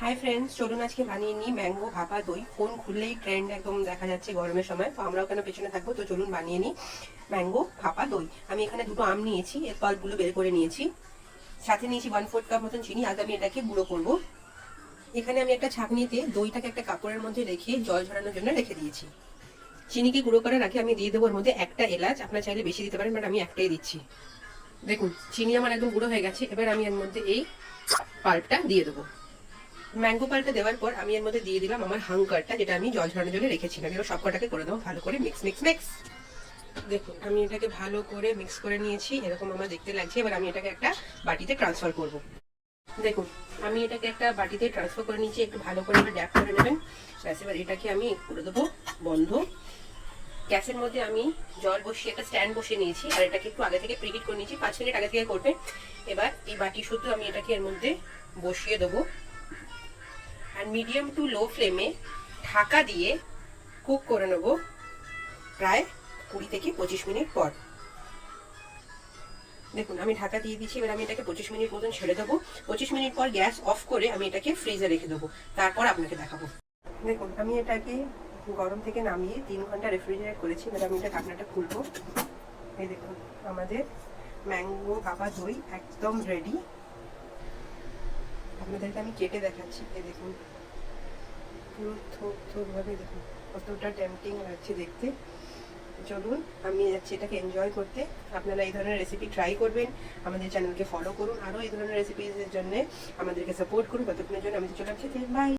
Hi friends, চলুন আজকে বানিয়ে নিই ম্যাঙ্গো ভাপা দই। ফোন খুললেই ট্রেন্ড একদম দেখা যাচ্ছে গরমের সময়, তো আমরাও কেন পেছনে থাকবো। তো চলুন বানিয়ে নিই ম্যাঙ্গো ভাপা দই। আমি এখানে দুটো আম নিয়েছি, এর পাল্পগুলো বের করে নিয়েছি। সাথে নিয়েছি 1/4 কাপ মতন চিনি। আগে আমি এটাকে গুঁড়ো করবো। এখানে আমি একটা ছাঁকনিতে দইটাকে একটা কাপড়ের মধ্যে রেখে জল ঝরানোর জন্য রেখে দিয়েছি। চিনিকে গুঁড়ো করার আগে আমি দিয়ে দেবো ওর মধ্যে একটা এলাচ। আপনারা চাইলে বেশি দিতে পারেন, বাট আমি একটাই দিচ্ছি। দেখুন চিনি আমার একদম গুঁড়ো হয়ে গেছে। এবার আমি এর মধ্যে এই পাল্পটা দিয়ে দেবো। ম্যাঙ্গো পাল্টা দেওয়ার পর আমি এর মধ্যে দিয়ে দিলাম আমার হাঙ্কারটা, যেটা আমি জল ঝরানোর জন্য রেখেছিলাম। এবার সব কটাকে করে দেবো ভালো করে মিক্স মিক্স মিক্স। দেখুন আমি এটাকে ভালো করে মিক্স করে নিয়েছি, এরকম আমার দেখতে লাগছে। এবার আমি এটাকে একটা বাটিতে ট্রান্সফার করব। দেখুন আমি এটাকে একটা বাটিতে ট্রান্সফার করে নিয়েছি, একটু ভালো করে ড্যাপ করে নেবেন। ব্যাস, এবার এটাকে আমি করে দেবো বন্ধ। গ্যাসের মধ্যে আমি জল বসিয়ে একটা স্ট্যান্ড বসিয়ে নিয়েছি, আর এটাকে একটু আগে থেকে প্রিহিট করে নিয়েছি, 5 মিনিট আগে থেকে করবে। এবার এই বাটি শুদ্ধ আমি এটাকে এর মধ্যে বসিয়ে দেবো, আর মিডিয়াম টু লো ফ্লেমে ঢাকা দিয়ে কুক করে নেব প্রায় 20 থেকে 25 মিনিট পর। দেখুন আমি ঢাকা দিয়ে দিচ্ছি। এবার আমি এটাকে 25 মিনিট মতন ছেড়ে দেবো। 25 মিনিট পর গ্যাস অফ করে আমি এটাকে ফ্রিজে রেখে দেবো, তারপর আপনাকে দেখাবো। দেখুন আমি এটাকে গরম থেকে নামিয়ে 3 ঘন্টা রেফ্রিজারেট করেছি। এবার আমি এটা ঢাকনাটা খুলবো। এই দেখুন আমাদের ম্যাঙ্গো ভাপা দই একদম রেডি। আপনাদেরকে আমি কেটে দেখাচ্ছি। এই দেখুন পুরো থোক থোক ভাবে, দেখুন কতটা টেম্পটিং লাগছে দেখতে। চলুন আমি যাচ্ছি এটাকে এনজয় করতে। আপনারা এই ধরনের রেসিপি ট্রাই করবেন, আমাদের চ্যানেলকে ফলো করুন, আরও এই ধরনের রেসিপিজের জন্য আমাদেরকে সাপোর্ট করুন। ততক্ষণের জন্য আমি চলে আসছি, বাই।